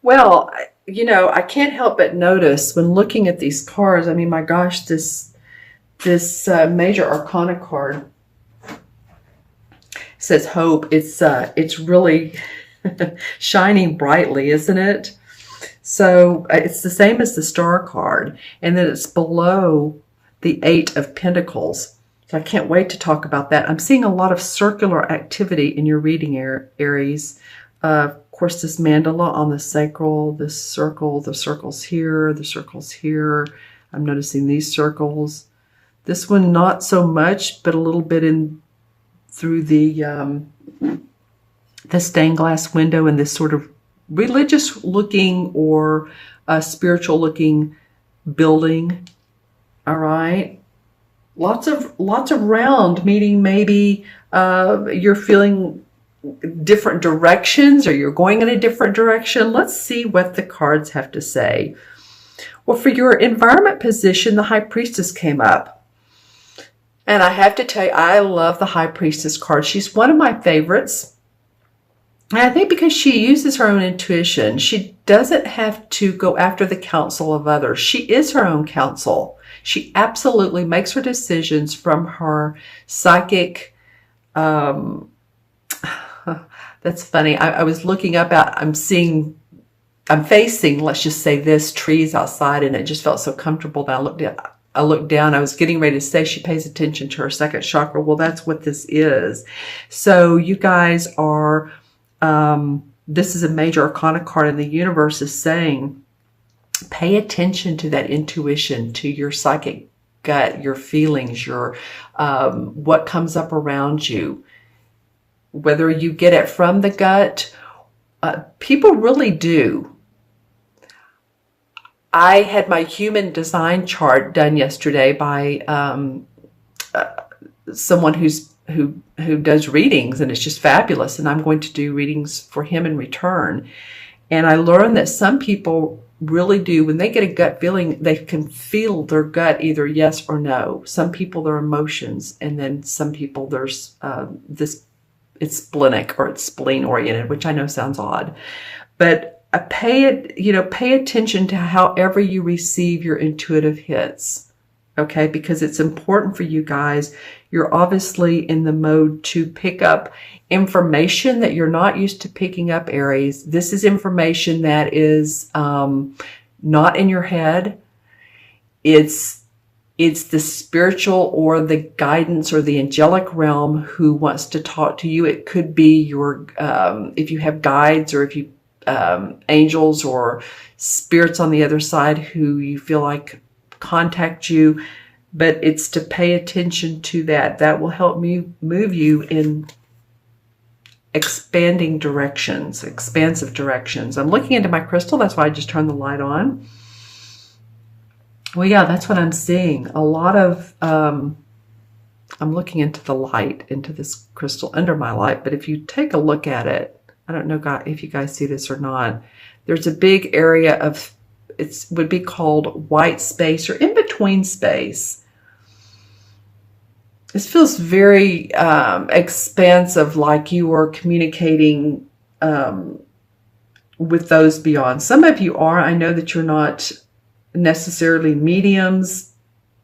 Well, I can't help but notice when looking at these cards. I mean, my gosh, this major arcana card says hope. It's really shining brightly, isn't it? So it's the same as the star card, and then it's below the Eight of Pentacles. So I can't wait to talk about that. I'm seeing a lot of circular activity in your reading, Aries. Of course, this mandala on the sacral, this circle, the circles here, the circles here. I'm noticing these circles. This one, not so much, but a little bit in through the stained glass window and this sort of religious looking or spiritual looking building. All right. Lots of round, meaning maybe you're feeling different directions or you're going in a different direction. Let's see what the cards have to say. Well, for your environment position, the High Priestess came up. And I have to tell you, I love the High Priestess card. She's one of my favorites. And I think because she uses her own intuition, she doesn't have to go after the counsel of others. She is her own counsel. She absolutely makes her decisions from her psychic. That's funny. I was looking up at, I'm facing, let's just say this, trees outside, and it just felt so comfortable. And I looked down, I was getting ready to say she pays attention to her second chakra. Well, that's what this is. So you guys are, this is a major arcana card, and the universe is saying, pay attention to that intuition, to your psychic gut, your feelings, your what comes up around you. Whether you get it from the gut, people really do. I had my human design chart done yesterday by someone who does readings, and it's just fabulous. And I'm going to do readings for him in return. And I learned that some people really do, when they get a gut feeling, they can feel their gut either yes or no. Some people, their emotions, and then some people there's it's splenic or it's spleen oriented, which I know sounds odd, but pay attention to however you receive your intuitive hits. Okay, because it's important for you guys. You're obviously in the mode to pick up information that you're not used to picking up, Aries. This is information that is not in your head. It's the spiritual or the guidance or the angelic realm who wants to talk to you. It could be your, if you have guides or if you, angels or spirits on the other side who you feel like contact you, but it's to pay attention to that. That will help me move you in expanding directions, expansive directions. I'm looking into my crystal. That's why I just turned the light on. Well, yeah, that's what I'm seeing. A lot of, I'm looking into the light, into this crystal under my light. But if you take a look at it, I don't know if you guys see this or not. There's a big area of, it would be called white space or in between space. This feels very expansive, like you are communicating with those beyond. Some of you are. I know that you're not necessarily mediums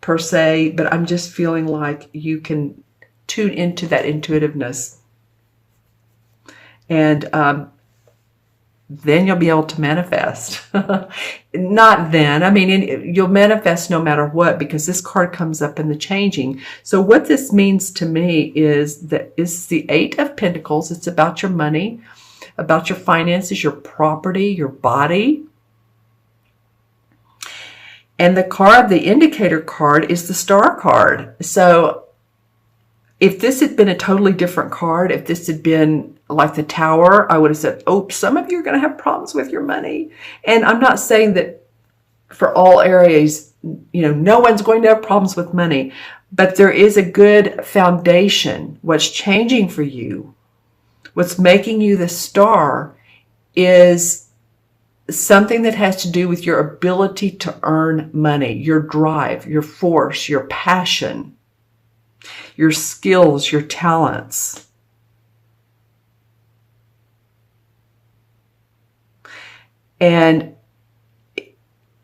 per se, but I'm just feeling like you can tune into that intuitiveness. And then you'll be able to manifest. Not then. I mean, you'll manifest no matter what, because this card comes up in the changing. So what this means to me is that it's the Eight of Pentacles. It's about your money, about your finances, your property, your body. And the card, the indicator card, is the Star card. So if this had been a totally different card, if this had been like the Tower, I would have said, oh, some of you are going to have problems with your money. And I'm not saying that for all areas, no one's going to have problems with money, but there is a good foundation. What's changing for you, what's making you the Star, is something that has to do with your ability to earn money, your drive, your force, your passion, your skills, your talents. And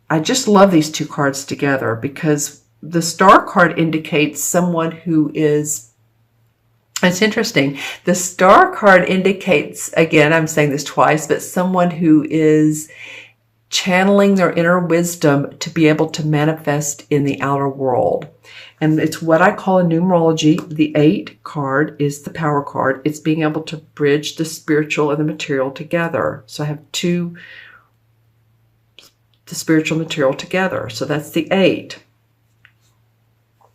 I just love these two cards together because the star card indicates someone who is, it's interesting. The star card indicates, again, I'm saying this twice, but someone who is channeling their inner wisdom to be able to manifest in the outer world. And it's what I call in numerology, the 8 card is the power card. It's being able to bridge the spiritual and the material together. So I have the spiritual material together. So that's the 8.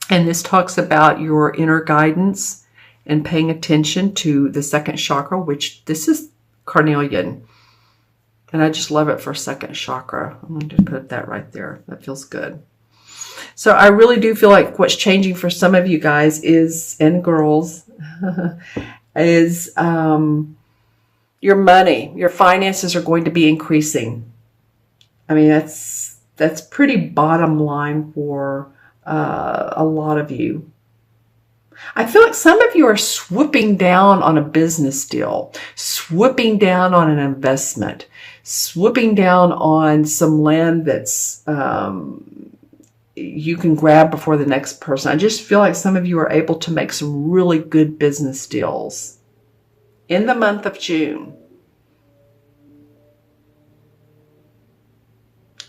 And this talks about your inner guidance and paying attention to the second chakra, which this is carnelian. And I just love it for second chakra. I'm going to put that right there. That feels good. So I really do feel like what's changing for some of you guys is, and girls, is your money, your finances are going to be increasing. I mean, that's pretty bottom line for a lot of you. I feel like some of you are swooping down on a business deal, swooping down on an investment, swooping down on some land that's you can grab before the next person. I just feel like some of you are able to make some really good business deals in the month of June.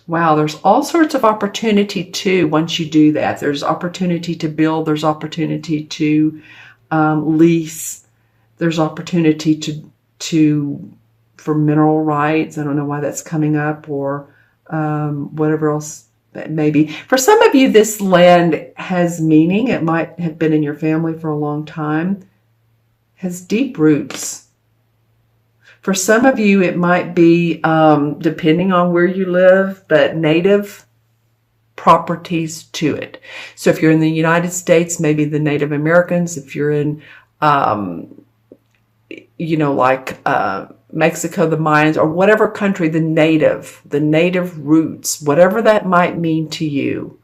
Wow, there's all sorts of opportunity too once you do that. There's opportunity to build. There's opportunity to lease. There's opportunity for mineral rights. I don't know why that's coming up, or whatever else that may be. For some of you, this land has meaning. It might have been in your family for a long time. Has deep roots. For some of you, it might be, depending on where you live, but native properties to it. So if you're in the United States, maybe the Native Americans. If you're in, Mexico, the Mayans, or whatever country, the native roots, whatever that might mean to you.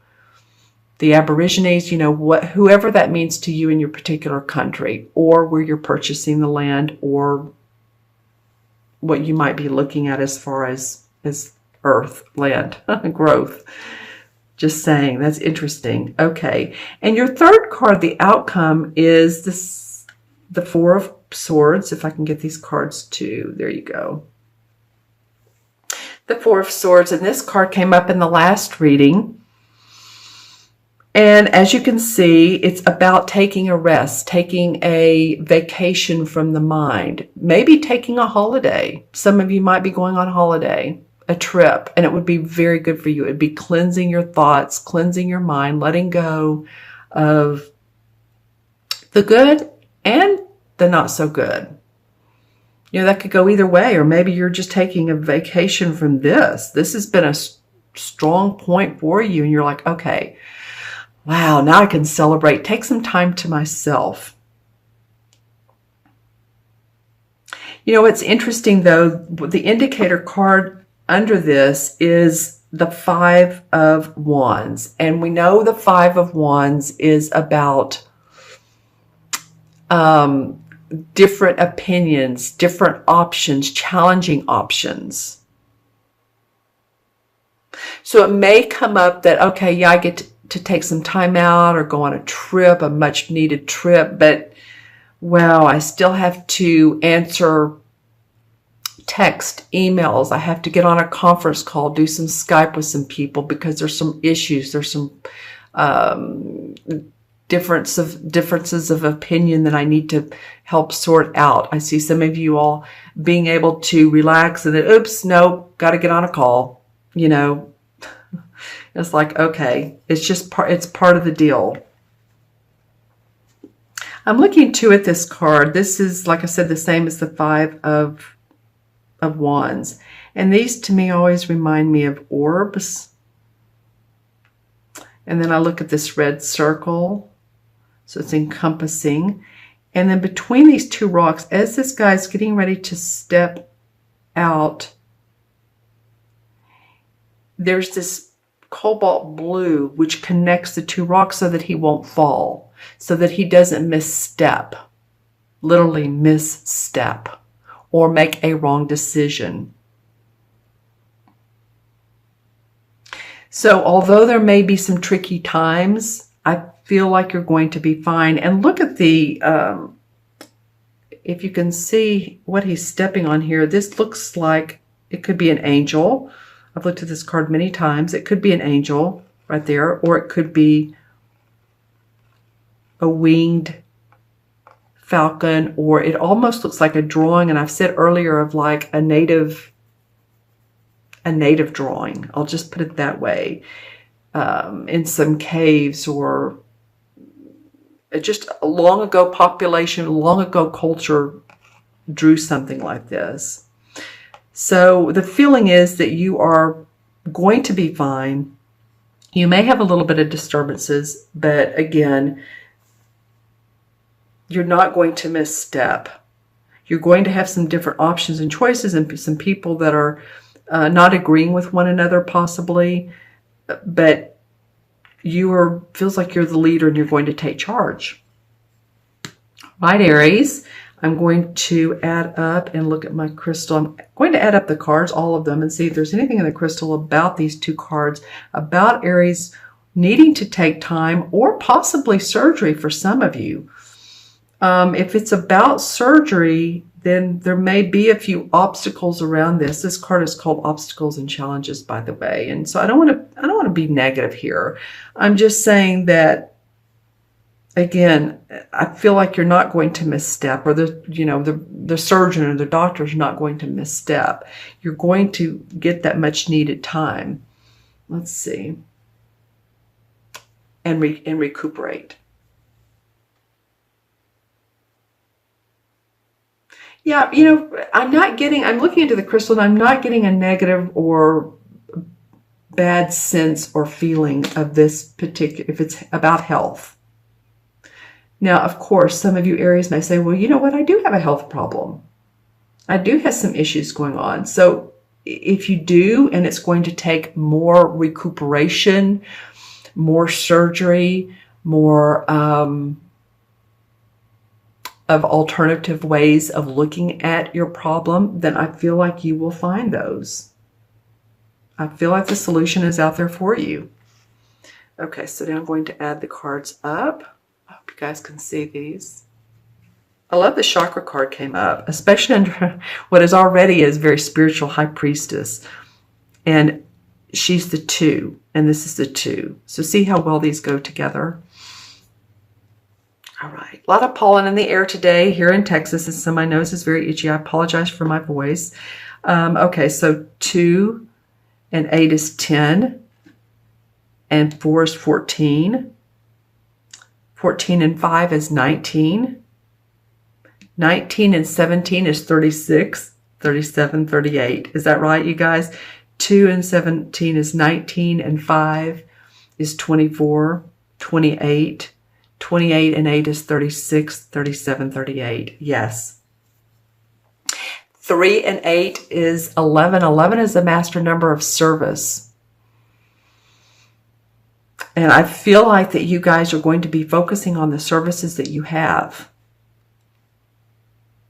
The Aborigines, whoever that means to you in your particular country, or where you're purchasing the land, or what you might be looking at as far as earth, land, growth. Just saying, that's interesting. Okay. And your third card, the outcome, is the 4 of Swords. If I can get these cards too. There you go. The 4 of Swords. And this card came up in the last reading. And as you can see, it's about taking a rest, taking a vacation from the mind, maybe taking a holiday. Some of you might be going on holiday, a trip, and it would be very good for you. It'd be cleansing your thoughts, cleansing your mind, letting go of the good and the not so good. That could go either way, or maybe you're just taking a vacation from this. This has been a strong point for you, and you're like, okay, wow, now I can celebrate. Take some time to myself. What's interesting, though, the indicator card under this is the 5 of Wands. And we know the 5 of Wands is about different opinions, different options, challenging options. So it may come up that, okay, yeah, I get to take some time out or go on a trip, a much needed trip, but wow, I still have to answer text, emails. I have to get on a conference call, do some Skype with some people because there's some issues. There's some differences of opinion that I need to help sort out. I see some of you all being able to relax and then, oops, no, got to get on a call, It's like, okay, it's part of the deal. I'm looking too at this card. This is, like I said, the same as the 5 of Wands. And these to me always remind me of orbs. And then I look at this red circle. So it's encompassing. And then between these two rocks, as this guy's getting ready to step out, there's this cobalt blue which connects the two rocks so that he won't fall, so that he doesn't misstep, literally misstep, or make a wrong decision. So although there may be some tricky times, I feel like you're going to be fine. And look at the, if you can see what he's stepping on here, this looks like it could be an angel. I've looked at this card many times. It could be an angel right there, or it could be a winged falcon, or it almost looks like a drawing. And I've said earlier of like a native drawing. I'll just put it that way. In some caves, or just a long ago population, long ago culture drew something like this. So the feeling is that you are going to be fine. You may have a little bit of disturbances, but again, you're not going to misstep. You're going to have some different options and choices, and some people that are not agreeing with one another possibly, but feels like you're the leader and you're going to take charge. Right, Aries, I'm going to add up and look at my crystal. I'm going to add up the cards, all of them, and see if there's anything in the crystal about these two cards, about Aries needing to take time or possibly surgery for some of you. If it's about surgery, then there may be a few obstacles around this. This card is called Obstacles and Challenges, by the way. And so I don't want to be negative here. I'm just saying that, again, I feel like you're not going to misstep, or the surgeon or the doctor is not going to misstep. You're going to get that much needed time. Let's see. And recuperate. Yeah, I'm looking into the crystal and I'm not getting a negative or bad sense or feeling of this particular, if it's about health. Now, of course, some of you Aries may say, well, you know what? I do have a health problem. I do have some issues going on. So if you do, and it's going to take more recuperation, more surgery, more of alternative ways of looking at your problem, then I feel like you will find those. I feel like the solution is out there for you. Okay, so now I'm going to add the cards up. I hope you guys can see these. I love the chakra card came up, especially under what is already a very spiritual high priestess. And she's the 2, and this is the 2. So see how well these go together? All right, a lot of pollen in the air today here in Texas, and so my nose is very itchy. I apologize for my voice. Okay, so 2 and 8 is 10, and 4 is 14. 14 and 5 is 19. 19 and 17 is 36, 37, 38. Is that right, you guys? 2 and 17 is 19, and 5 is 24, 28. 28 and 8 is 36, 37, 38. Yes. 3 and 8 is 11. 11 is the master number of service. And I feel like that you guys are going to be focusing on the services that you have.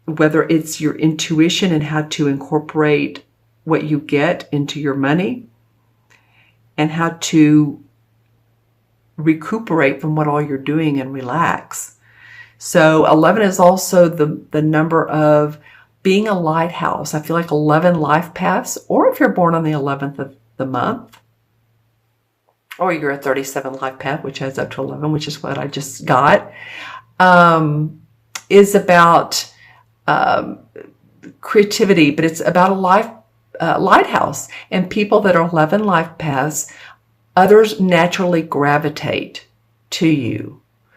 Whether it's your intuition and how to incorporate what you get into your money, and how to recuperate from what all you're doing and relax. So 11 is also the number of being a lighthouse. I feel like 11 life paths, or if you're born on the 11th of the month, or you're a 37 life path, which adds up to 11, which is what I just got, is about creativity, but it's about a lighthouse. And people that are 11 life paths, others naturally gravitate to you.